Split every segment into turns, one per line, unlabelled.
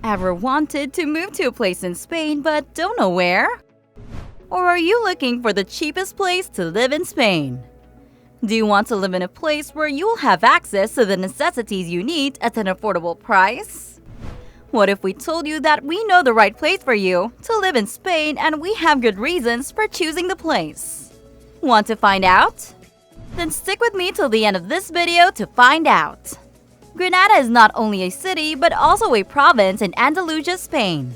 Ever wanted to move to a place in Spain but don't know where? Or are you looking for the cheapest place to live in Spain? Do you want to live in a place where you will have access to the necessities you need at an affordable price? What if we told you that we know the right place for you to live in Spain and we have good reasons for choosing the place? Want to find out? Then stick with me till the end of this video to find out. Granada is not only a city but also a province in Andalusia, Spain.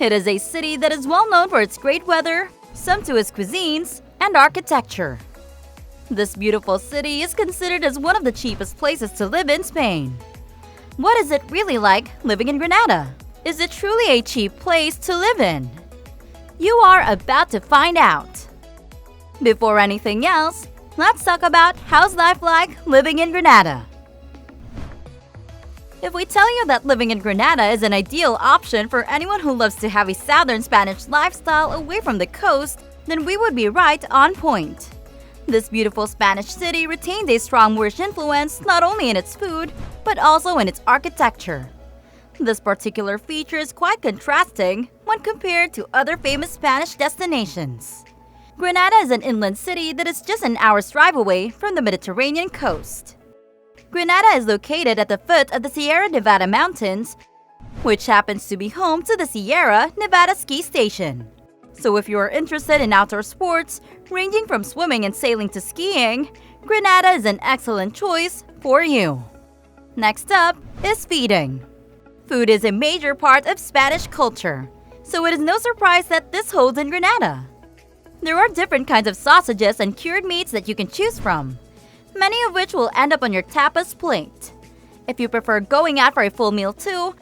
It is a city that is well known for its great weather, sumptuous cuisines, and architecture. This beautiful city is considered as one of the cheapest places to live in Spain. What is it really like living in Granada? Is it truly a cheap place to live in? You are about to find out. Before anything else, let's talk about how's life like living in Granada. If we tell you that living in Granada is an ideal option for anyone who loves to have a southern Spanish lifestyle away from the coast, then we would be right on point. This beautiful Spanish city retains a strong Moorish influence not only in its food, but also in its architecture. This particular feature is quite contrasting when compared to other famous Spanish destinations. Granada is an inland city that is just an hour's drive away from the Mediterranean coast. Granada is located at the foot of the Sierra Nevada mountains, which happens to be home to the Sierra Nevada ski station. So if you are interested in outdoor sports, ranging from swimming and sailing to skiing, Granada is an excellent choice for you. Next up is feeding. Food is a major part of Spanish culture, so it is no surprise that this holds in Granada. There are different kinds of sausages and cured meats that you can choose from, many of which will end up on your tapas plate. If you prefer going out for a full meal too,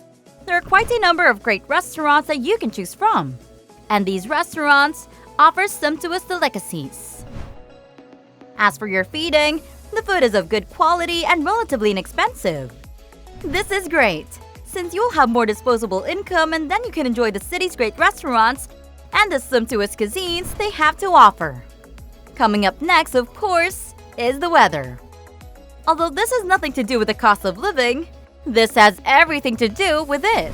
there are quite a number of great restaurants that you can choose from. And these restaurants offer sumptuous delicacies. As for your feeding, the food is of good quality and relatively inexpensive. This is great, since you'll have more disposable income and then you can enjoy the city's great restaurants and the sumptuous cuisines they have to offer. Coming up next, of course, is the weather. Although this has nothing to do with the cost of living, this has everything to do with it.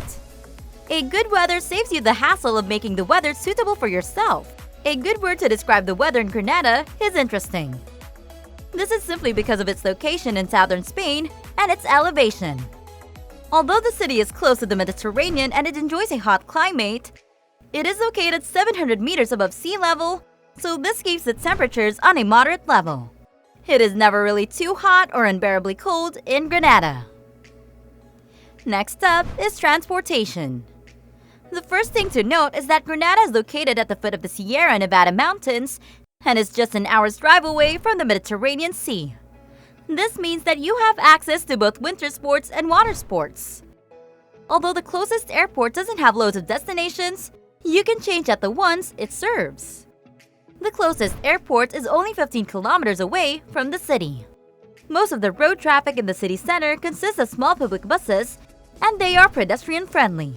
A good weather saves you the hassle of making the weather suitable for yourself. A good word to describe the weather in Granada is interesting. This is simply because of its location in southern Spain and its elevation. Although the city is close to the Mediterranean and it enjoys a hot climate, it is located 700 meters above sea level, so this keeps the temperatures on a moderate level. It is never really too hot or unbearably cold in Granada. Next up is transportation. The first thing to note is that Granada is located at the foot of the Sierra Nevada mountains and is just an hour's drive away from the Mediterranean Sea. This means that you have access to both winter sports and water sports. Although the closest airport doesn't have loads of destinations, you can change at the ones it serves. The closest airport is only 15 kilometers away from the city. Most of the road traffic in the city center consists of small public buses, and they are pedestrian-friendly.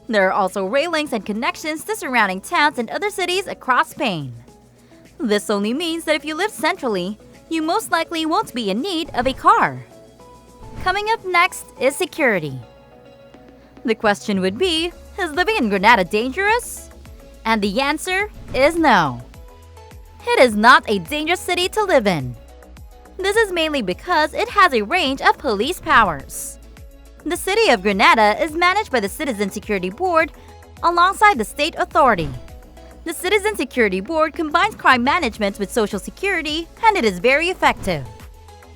There are also rail links and connections to surrounding towns and other cities across Spain. This only means that if you live centrally, you most likely won't be in need of a car. Coming up next is security. The question would be, is living in Granada dangerous? And the answer is no. It is not a dangerous city to live in. This is mainly because it has a range of police powers. The city of Granada is managed by the Citizen Security Board alongside the state authority. The Citizen Security Board combines crime management with social security, and it is very effective.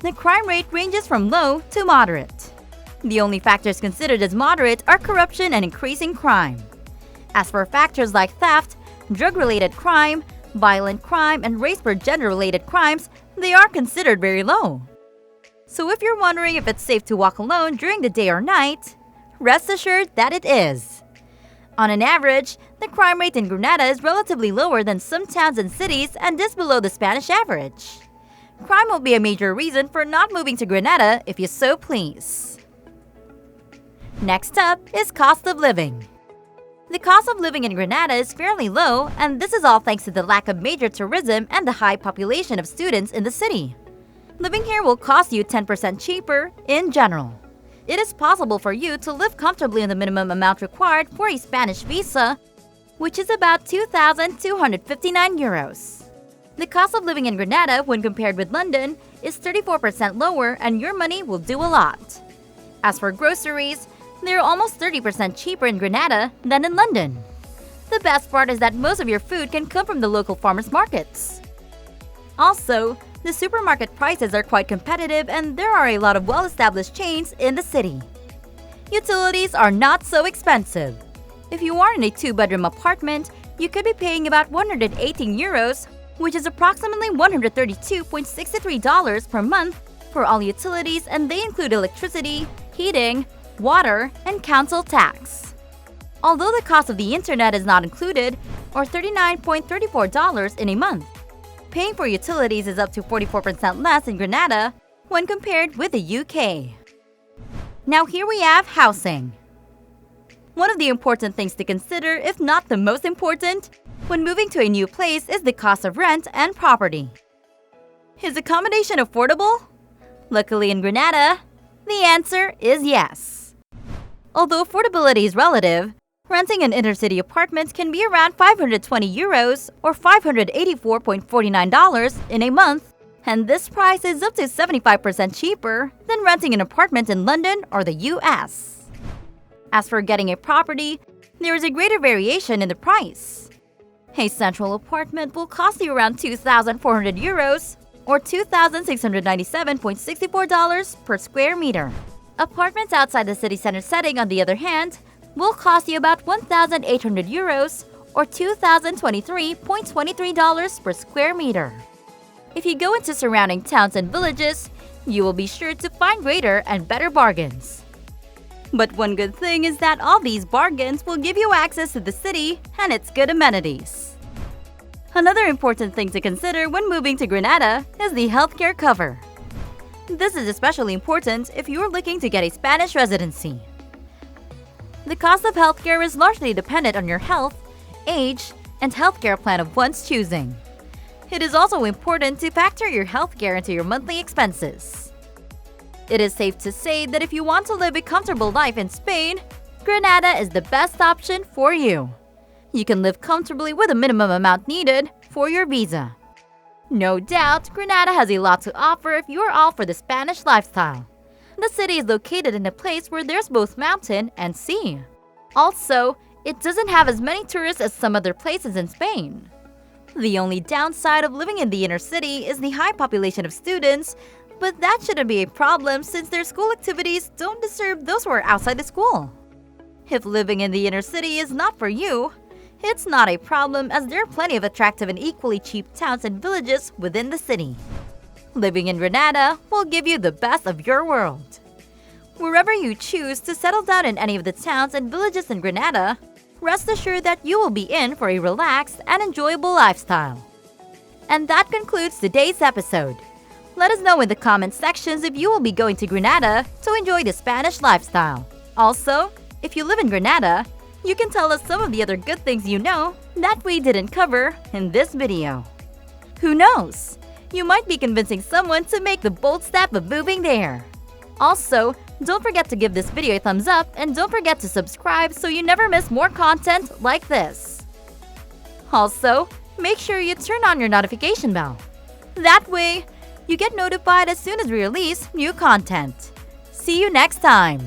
The crime rate ranges from low to moderate. The only factors considered as moderate are corruption and increasing crime. As for factors like theft, drug-related crime, violent crime, and race or gender-related crimes, they are considered very low. So if you're wondering if it's safe to walk alone during the day or night, rest assured that it is. On an average, the crime rate in Granada is relatively lower than some towns and cities and is below the Spanish average. Crime will be a major reason for not moving to Granada if you so please. Next up is cost of living. The cost of living in Granada is fairly low, and this is all thanks to the lack of major tourism and the high population of students in the city. Living here will cost you 10% cheaper in general. it is possible for you to live comfortably on the minimum amount required for a Spanish visa, which is about 2,259 euros. The cost of living in Granada when compared with London is 34% lower, and your money will do a lot. As for groceries, they're almost 30% cheaper in Granada than in London. The best part is that most of your food can come from the local farmers markets. Also, the supermarket prices are quite competitive, and there are a lot of well-established chains in the city. Utilities are not so expensive. If you are in a 2-bedroom apartment, you could be paying about 118 euros, which is approximately $132.63 per month for all utilities, and they include electricity, heating, water, and council tax. Although the cost of the internet is not included, or $39.34 in a month. Paying for utilities is up to 44% less in Granada when compared with the UK. Now here we have housing. One of the important things to consider, if not the most important, when moving to a new place is the cost of rent and property. Is accommodation affordable? Luckily in Granada, the answer is yes. Although affordability is relative, renting an inner-city apartment can be around 520 euros or $584.49 in a month, and this price is up to 75% cheaper than renting an apartment in London or the US. As for getting a property, there is a greater variation in the price. A central apartment will cost you around 2,400 euros or $2,697.64 per square meter. Apartments outside the city center setting, on the other hand, will cost you about 1,800 euros or $2,023.23 per square meter. If you go into surrounding towns and villages, you will be sure to find greater and better bargains. But one good thing is that all these bargains will give you access to the city and its good amenities. Another important thing to consider when moving to Granada is the healthcare cover. This is especially important if you are looking to get a Spanish residency. The cost of healthcare is largely dependent on your health, age, and healthcare plan of one's choosing. It is also important to factor your healthcare into your monthly expenses. It is safe to say that if you want to live a comfortable life in Spain, Granada is the best option for you. You can live comfortably with a minimum amount needed for your visa. No doubt, Granada has a lot to offer if you are all for the Spanish lifestyle. The city is located in a place where there's both mountain and sea. Also, it doesn't have as many tourists as some other places in Spain. The only downside of living in the inner city is the high population of students, but that shouldn't be a problem since their school activities don't disturb those who are outside the school. If living in the inner city is not for you, it's not a problem as there are plenty of attractive and equally cheap towns and villages within the city. Living in Granada will give you the best of your world. Wherever you choose to settle down in any of the towns and villages in Granada, rest assured that you will be in for a relaxed and enjoyable lifestyle. And that concludes today's episode. Let us know in the comment sections if you will be going to Granada to enjoy the Spanish lifestyle. Also, if you live in Granada, you can tell us some of the other good things you know that we didn't cover in this video. Who knows? You might be convincing someone to make the bold step of moving there. Also, don't forget to give this video a thumbs up and don't forget to subscribe so you never miss more content like this. Also, make sure you turn on your notification bell. That way, you get notified as soon as we release new content. See you next time!